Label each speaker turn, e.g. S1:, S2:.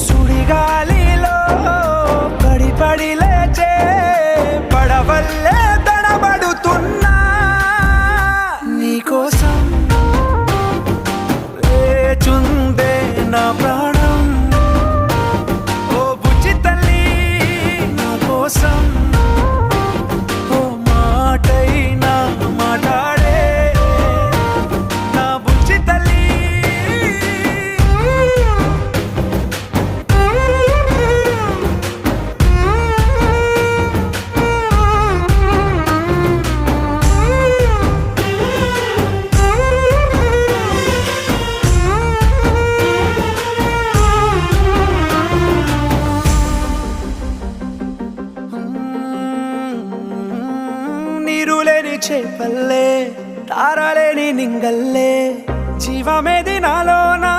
S1: సుడిగాలిలో పడి పడి లేచే పడవల్లే తడబడుతున్నా నీకోసం లేచుందే నా ప్రాణం. ఓ బుజ్జి తల్లి నా కోసం ఓ మాటైనా మాట్లాడే నా బుజ్జి తల్లి. నీరులేని చేపల్లే తారలేని నింగల్లే జీవమేది నాలోనా